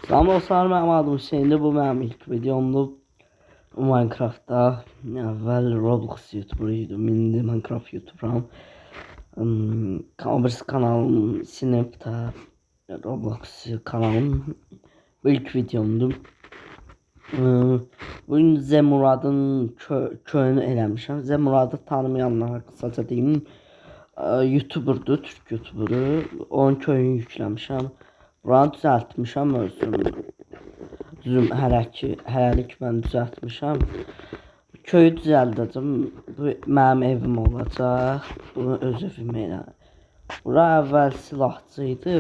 Salam dostlar, mənim adım Hüseyndir. Bu mənim ilk videomdur. Minecraftda əvvəl Roblox YouTuber idim. İndi Minecraft YouTuberam. Birisi kanalım sinib də Roblox kanalım. Bu ilk videomdur. Bugün Zemurad'ın köyünü eləmişəm. Zemuradı tanımayanlara qısaca deyim. YouTuberdur, Türk YouTuberu. Onun köyünü yükləmişəm. Buranı düzəltmişəm özüm. Hələlik mən düzəltmişəm. Köyü düzəldəcəm. Bu mənim evim olacaq. Bunu öz evim elə. Bura əvvəl silahçı idi.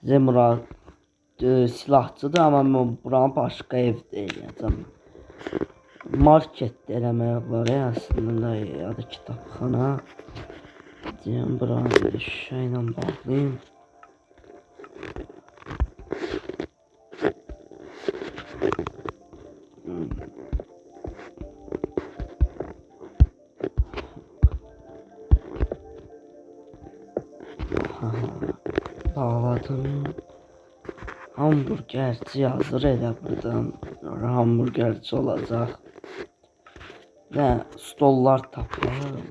Zemurad silahçıdır, amma mən buranı başqa evdə eləyəcəm. Market eləmək var ya, əslində ya da kitabxana. Deyəm, buranı bir şüşə ilə bağlayayım. Bağladım. Hamburgerci hazır elə buradan. Hamburgerci olacaq. Və stollar tapalım.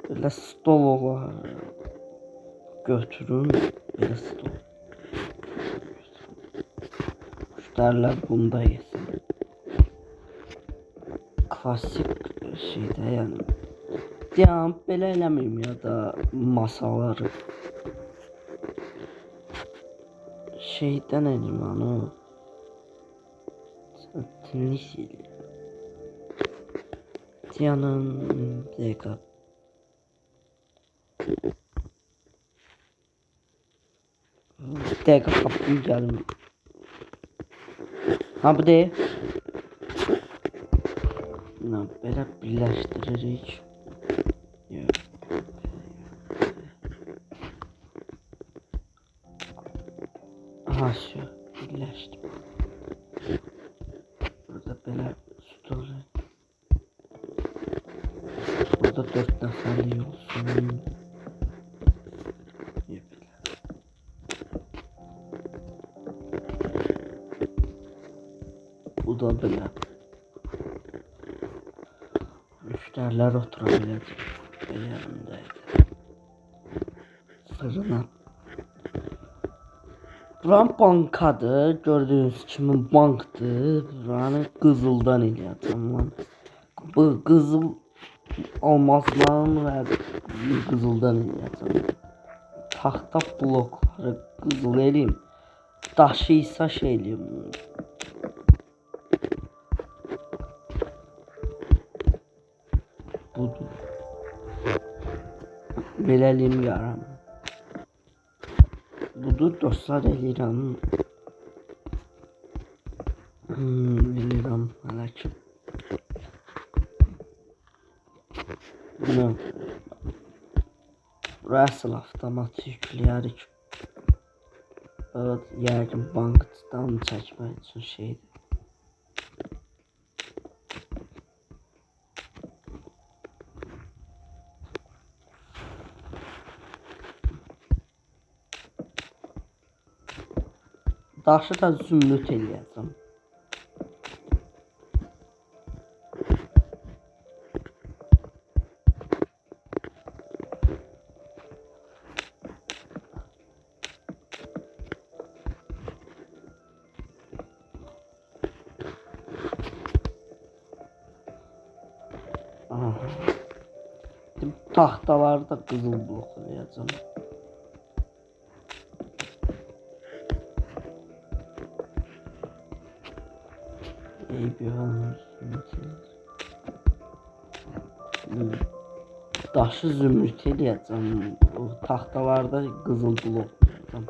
Belə stol olar. Götürün. Belə stol. Müştərilər bunda yesin. Klasik şeydə yəni. Deyəm, belə eləməyim ya da masaları. Şeydən elim onu. Tenis elim. Diyanın dəqiqə. Dəqiqə qapıyı gəlim. Ha bu deyil. Belə birləşdiririk. Aha şu birləşdim. Burada belə stol. Burada 4 nəfərlik olsun. Bu da belə. Müştərilər otura biləcək. Yerindəydi. Fırına. Buran bankadır. Gördüğünüz kimi bankdır. Buranı qızıldan eləyəcəm. Bu qızıl almazdan və qızıldan eləyəcəm. Taxta blokları qızıl eləyim. Daşı isə şey eləyim. Budur. Belə eləyim yaram. Budur dostlar, eləyirəm. Eləyirəm hələ ki. Bunu Russell avtomatı yükləyərik. Evet, yəqin bankdan çəkmək üçün şeydir. Daşı da zümrüt eləyəcəm. Taxtaları da qızıl blok eləyəcəm. Daşı zümrüt eləyəcəm. O taxtalarda qızıl blok eləyəcəm.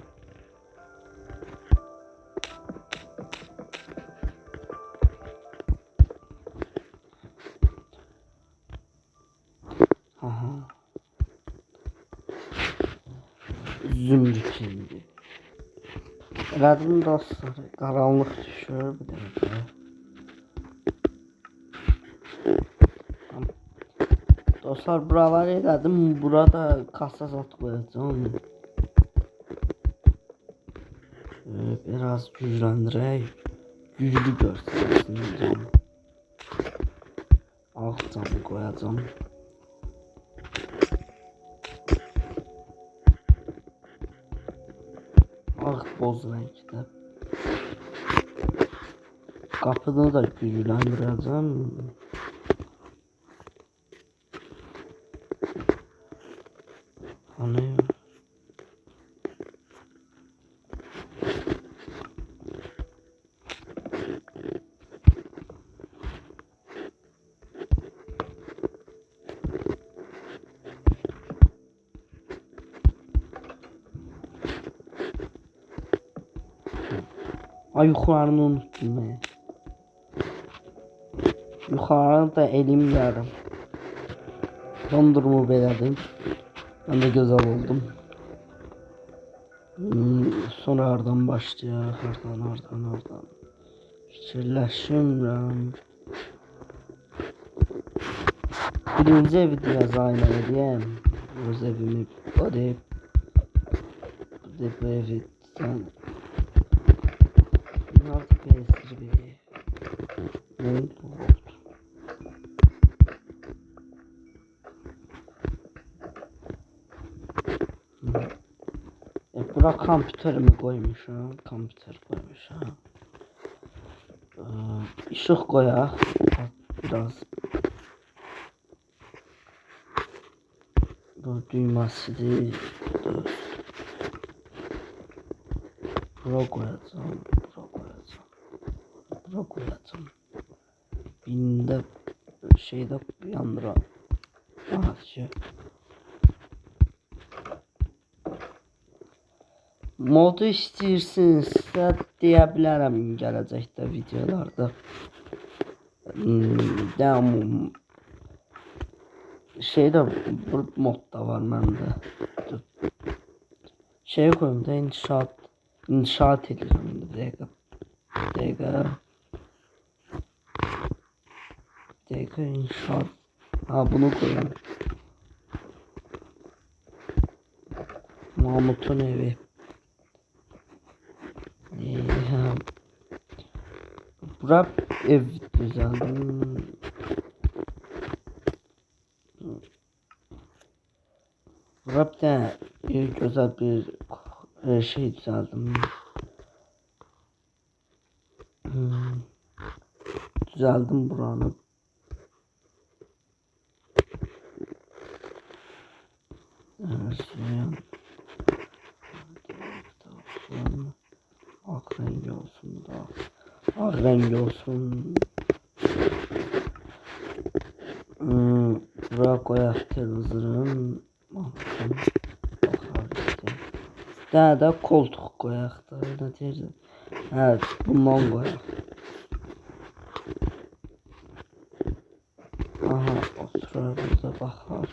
Aha. Zümrüt indi. Elədim dostlar, qaranlıq düşür bir dəqiqə. Dostlar buraları elədim. Burada kasa zat koyacağım. Biraz gücləndirək. Güclü görsənsin cam. Ağ camı qoyacağım. Ağ boz renkdə. Qapını da gücləndirəcəm. Hani ay yuxarını unuttum ben. Yuxarını da elim yarım. Dondurma beladım. Ben de güzel oldum. Sonra oradan başlayaq. Oradan. Fikirləşirəm. Birinci evi dizayn edeyim. Öz evimi arayıp bu evi dizayn. Bunlar da benzer bir ev. Ne oldu? Bura kompüterimi koymuşam. Kompüter koymuşam. Işık koyaq. Biraz. Bu düyməsidir. Bura koyacağım. Binde şeyde yandıra. Ağaçı. Modu istəyirsinizsə deyə bilərəm gələcəkdə videolarda. Demo şeydə bu modda var məndə. Şey koyum da inşaat edirəm dəqiqə inşaat. Ha bunu koyayım. Mahmut'un evi. Bura ev düzeldim. Bura bir tane güzel bir şey düzeldim. Düzeldim buranı. Ak rengi olsun da. Ak rengi olsun. Buraya koyaq televizorun. Daha da koltuq koyaq da. Ne deyirəm? Evet, bundan koyaq. Aha, oturar burada baxar.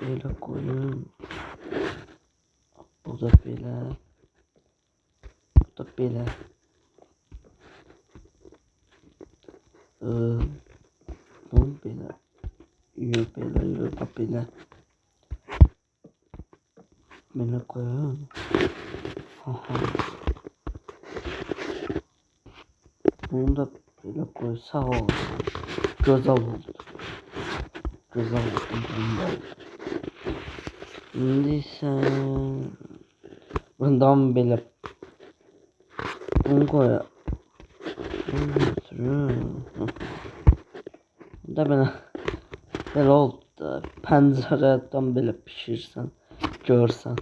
Böyle koyun. Bu da belə. Bu da belə. Bu belə. Belə. Belə koyun. Aha. Bunu da belə koysa oldu. Güzel oldu. Şimdi sen bundan belə bunu koy. Bu da belə oldu. Pəncərədən belə pişirsən, görsən.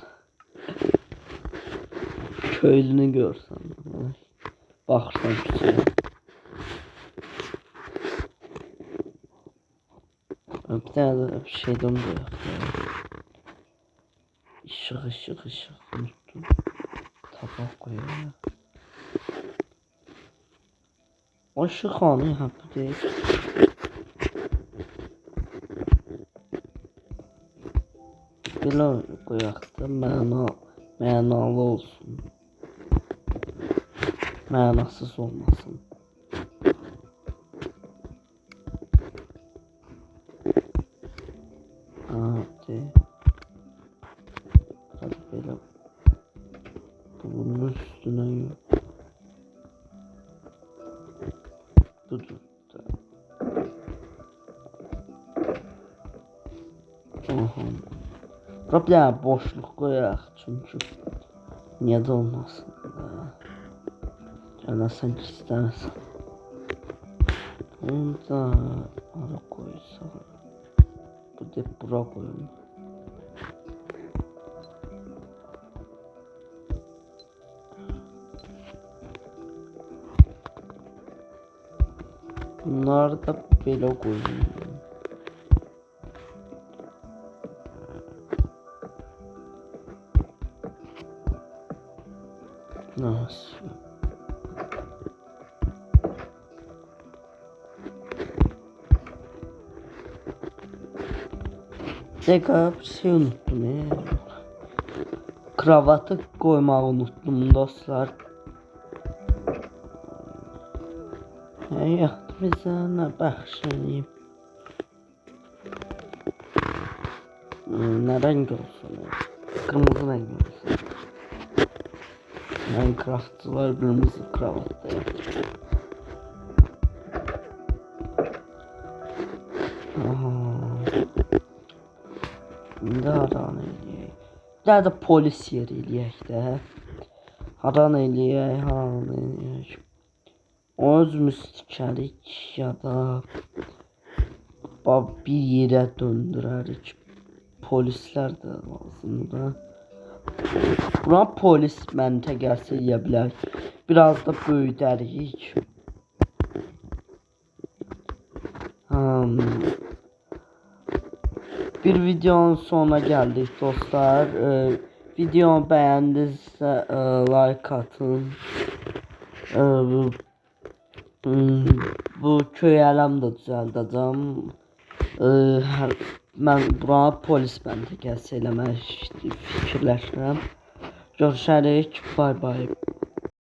Köylünü görsən. Baxırsan küçüyə. Bir tane de bir şeyden koyaq. Işık unuttum. Tabak koyaq. O ışık hanı ha bu değil. Belə koyaq da mənalı olsun. Mənasız olmasın. Aha. Bura bir dənə boşluq qoyaq çünki niyə də olmasın da. Gəlsən ki istərsən. Onu da ara qoysaq. Bu da bura qoyun. Bunları da belə qoyun. Nasıl? Tekrar bir şey unuttum ya. Kravatı koymayı unuttum dostlar. Həyat bizə nə bəxş edib. Ne renk olsun? Kırmızı renk olsun. Minecraftçılar kırmızı kravatta yapıyor. İndi haran eləyək. Bir daha da polis yeri eləyək də. Haran eləyək. Özümüz tikərik ya da bir yerə döndürərik. Polislər də lazımdır. Bura polis məntəqəsi eləyə bilərik. Biraz da böyüdərik. Bir videonun sonuna geldik dostlar. Videomu beğendinizse like atın. Bu köy ələm də düzəldəcəm. Mən bura polis məntəqəsi eləmək fikirləşirəm. Görüşərik. Bay bay.